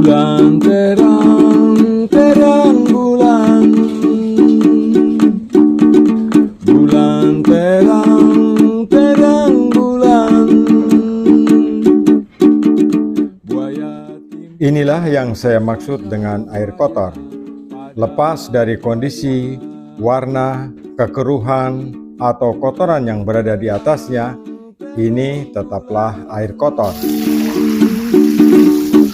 Bulan terang, terang bulan. Bulan terang, terang bulan. Inilah yang saya maksud dengan air kotor. Lepas dari kondisi, warna, kekeruhan, atau kotoran yang berada di atasnya, ini tetaplah air kotor.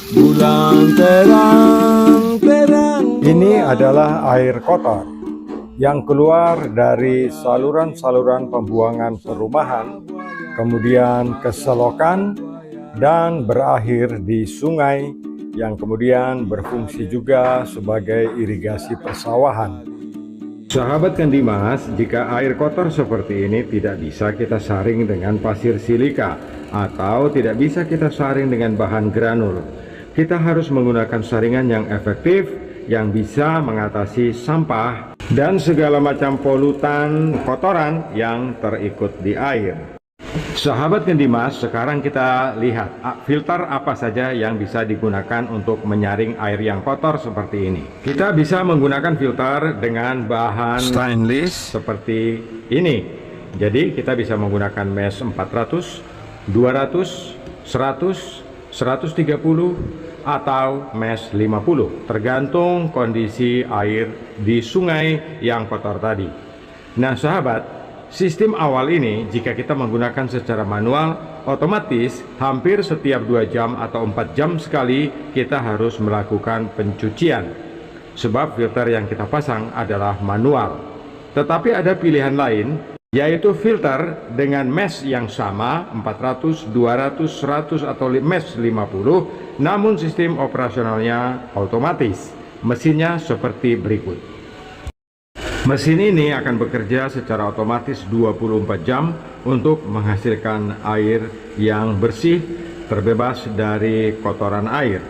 Bulan terang, terang. Ini adalah air kotor yang keluar dari saluran-saluran pembuangan perumahan, kemudian ke selokan, dan berakhir di sungai yang kemudian berfungsi juga sebagai irigasi persawahan. Sahabat Kandimas, jika air kotor seperti ini tidak bisa kita saring dengan pasir silika atau tidak bisa kita saring dengan bahan granul. Kita harus menggunakan saringan yang efektif yang bisa mengatasi sampah dan segala macam polutan kotoran yang terikut di air. Sahabat Kandimas, sekarang kita lihat filter apa saja yang bisa digunakan untuk menyaring air yang kotor seperti ini. Kita bisa menggunakan filter dengan bahan stainless seperti ini. Jadi kita bisa menggunakan mesh 400, 200, 100, 130 atau mesh 50, tergantung kondisi air di sungai yang kotor tadi. Nah sahabat, sistem awal ini jika kita menggunakan secara manual, otomatis hampir setiap 2 jam atau 4 jam sekali kita harus melakukan pencucian. Sebab filter yang kita pasang adalah manual. Tetapi ada pilihan lain, yaitu filter dengan mesh yang sama 400, 200, 100 atau mesh 50, namun sistem operasionalnya otomatis. Mesinnya seperti berikut. Mesin ini akan bekerja secara otomatis 24 jam untuk menghasilkan air yang bersih, terbebas dari kotoran air.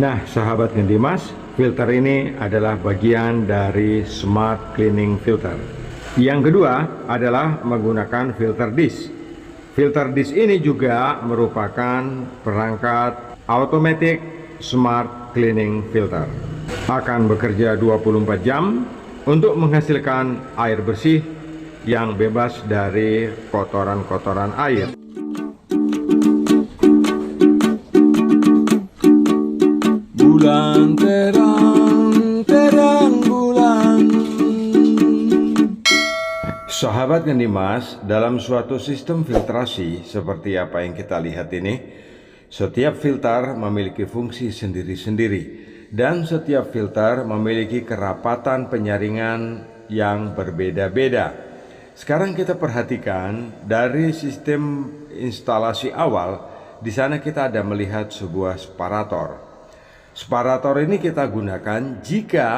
Nah, sahabat Kandimas, filter ini adalah bagian dari Smart Cleaning Filter. Yang kedua adalah menggunakan filter dish. Filter dish ini juga merupakan perangkat automatic Smart Cleaning Filter. Akan bekerja 24 jam untuk menghasilkan air bersih yang bebas dari kotoran-kotoran air. Bulan terang, terang bulan. Sahabat Kandimas, dalam suatu sistem filtrasi seperti apa yang kita lihat ini, setiap filter memiliki fungsi sendiri-sendiri. Dan setiap filter memiliki kerapatan penyaringan yang berbeda-beda. Sekarang kita perhatikan dari sistem instalasi awal, di sana kita ada melihat sebuah separator. Separator ini kita gunakan jika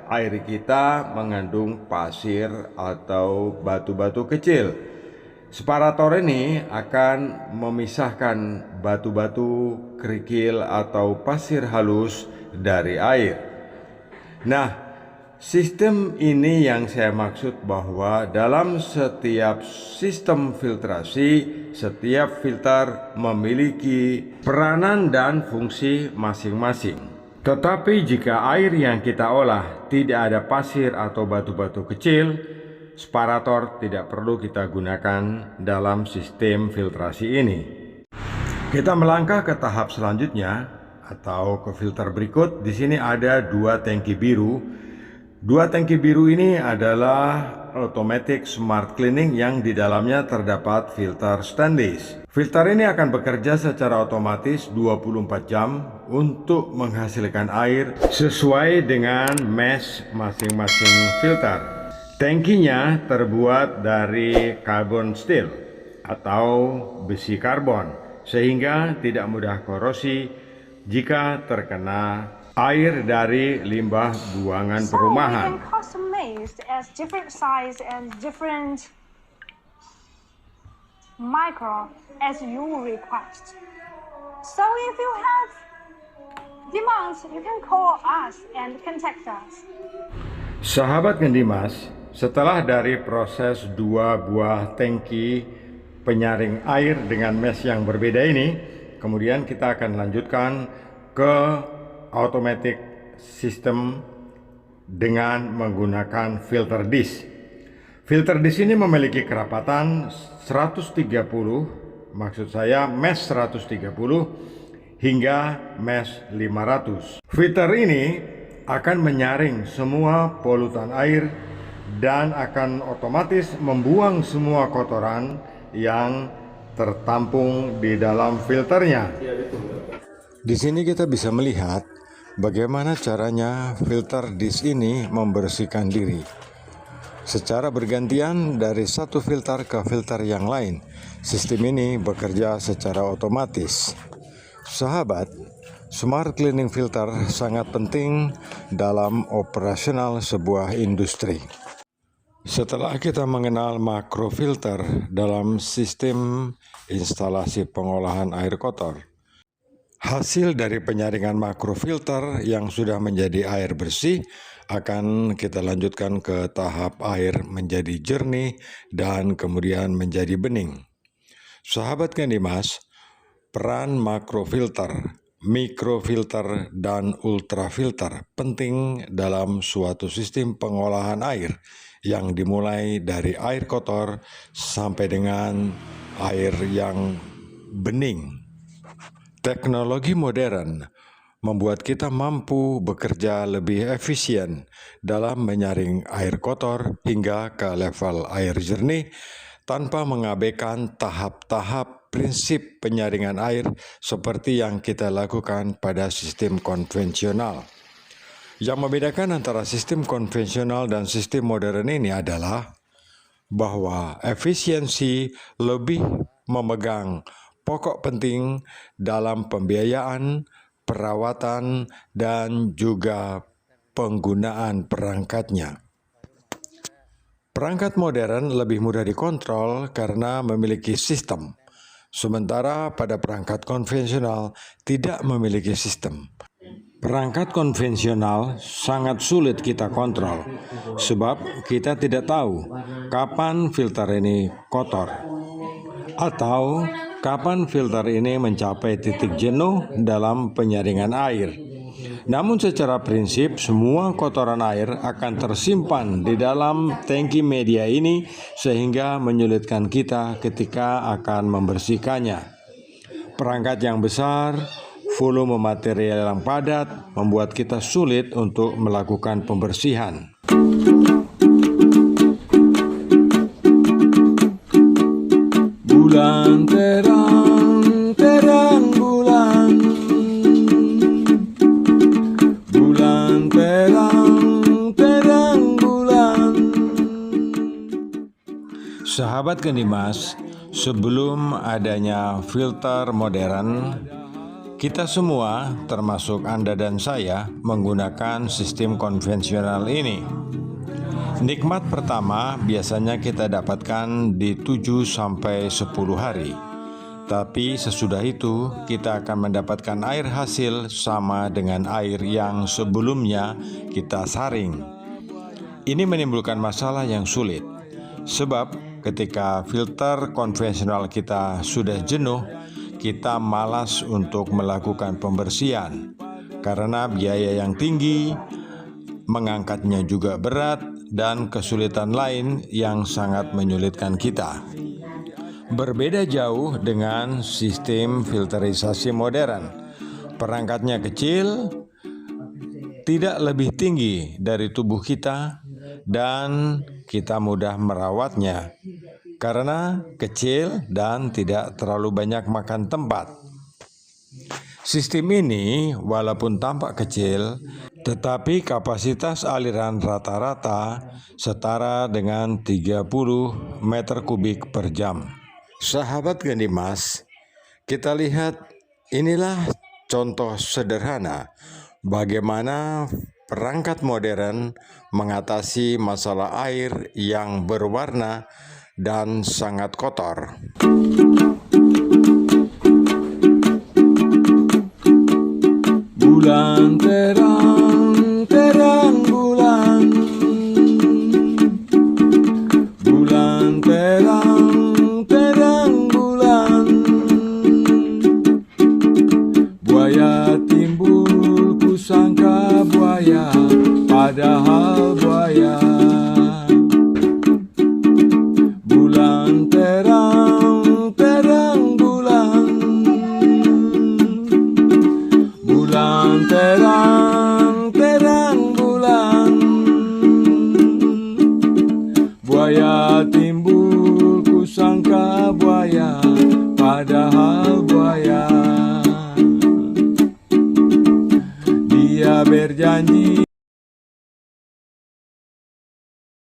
air kita mengandung pasir atau batu-batu kecil. Separator ini akan memisahkan batu-batu, kerikil atau pasir halus dari air. Nah, sistem ini yang saya maksud bahwa dalam setiap sistem filtrasi, setiap filter memiliki peranan dan fungsi masing-masing. Tetapi jika air yang kita olah tidak ada pasir atau batu-batu kecil, separator tidak perlu kita gunakan dalam sistem filtrasi ini. Kita melangkah ke tahap selanjutnya atau ke filter berikut. Di sini ada 2 tangki biru. 2 tangki biru ini adalah automatic smart cleaning yang di dalamnya terdapat filter stainless. Filter ini akan bekerja secara otomatis 24 jam untuk menghasilkan air sesuai dengan mesh masing-masing filter. Tangkinya terbuat dari carbon steel atau besi karbon sehingga tidak mudah korosi jika terkena air dari limbah buangan perumahan. So we can customize as different size and different micro as you request. So if you have demands, you can call us and contact us. Sahabat Kandimas, setelah dari proses 2 buah tangki penyaring air dengan mesh yang berbeda ini, kemudian kita akan lanjutkan ke automatic system dengan menggunakan filter disk. Filter disk ini memiliki kerapatan 130, maksud saya mesh 130 hingga mesh 500. Filter ini akan menyaring semua polutan air dan akan otomatis membuang semua kotoran yang tertampung di dalam filternya. Di sini kita bisa melihat bagaimana caranya filter disk ini membersihkan diri. Secara bergantian dari satu filter ke filter yang lain, sistem ini bekerja secara otomatis. Sahabat, smart cleaning filter sangat penting dalam operasional sebuah industri. Setelah kita mengenal makrofilter dalam sistem instalasi pengolahan air kotor, hasil dari penyaringan makrofilter yang sudah menjadi air bersih akan kita lanjutkan ke tahap air menjadi jernih dan kemudian menjadi bening. Sahabat Kandimas, peran makrofilter, mikrofilter, dan ultrafilter penting dalam suatu sistem pengolahan air yang dimulai dari air kotor sampai dengan air yang bening. Teknologi modern membuat kita mampu bekerja lebih efisien dalam menyaring air kotor hingga ke level air jernih tanpa mengabaikan tahap-tahap prinsip penyaringan air seperti yang kita lakukan pada sistem konvensional. Yang membedakan antara sistem konvensional dan sistem modern ini adalah bahwa efisiensi lebih memegang pokok penting dalam pembiayaan, perawatan, dan juga penggunaan perangkatnya. Perangkat modern lebih mudah dikontrol karena memiliki sistem, sementara pada perangkat konvensional tidak memiliki sistem. Perangkat konvensional sangat sulit kita kontrol, sebab kita tidak tahu kapan filter ini kotor, atau kapan filter ini mencapai titik jenuh dalam penyaringan air. Namun secara prinsip semua kotoran air akan tersimpan di dalam tangki media ini sehingga menyulitkan kita ketika akan membersihkannya. Perangkat yang besar, volume material yang padat membuat kita sulit untuk melakukan pembersihan. Bulan terang, terang bulan. Bulan terang, terang bulan. Sahabat Kandimas, sebelum adanya filter modern, kita semua, termasuk Anda dan saya, menggunakan sistem konvensional ini. Nikmat pertama biasanya kita dapatkan di 7-10 hari. Tapi sesudah itu kita akan mendapatkan air hasil sama dengan air yang sebelumnya kita saring. Ini menimbulkan masalah yang sulit. Sebab ketika filter konvensional kita sudah jenuh, kita malas untuk melakukan pembersihan karena biaya yang tinggi, mengangkatnya juga berat, dan kesulitan lain yang sangat menyulitkan kita. Berbeda jauh dengan sistem filterisasi modern. Perangkatnya kecil, tidak lebih tinggi dari tubuh kita, dan kita mudah merawatnya karena kecil dan tidak terlalu banyak makan tempat. Sistem ini walaupun tampak kecil, tetapi kapasitas aliran rata-rata setara dengan 30 meter kubik per jam. Sahabat Kandimas, kita lihat inilah contoh sederhana bagaimana perangkat modern mengatasi masalah air yang berwarna dan sangat kotor. Bulan terang, terang bulan. Bulan terang, terang bulan. Buaya timbul ku padahal buaya. Bulan terang, terang bulan. Bulan terang, terang bulan. Buaya timbul, kusangka buaya, padahal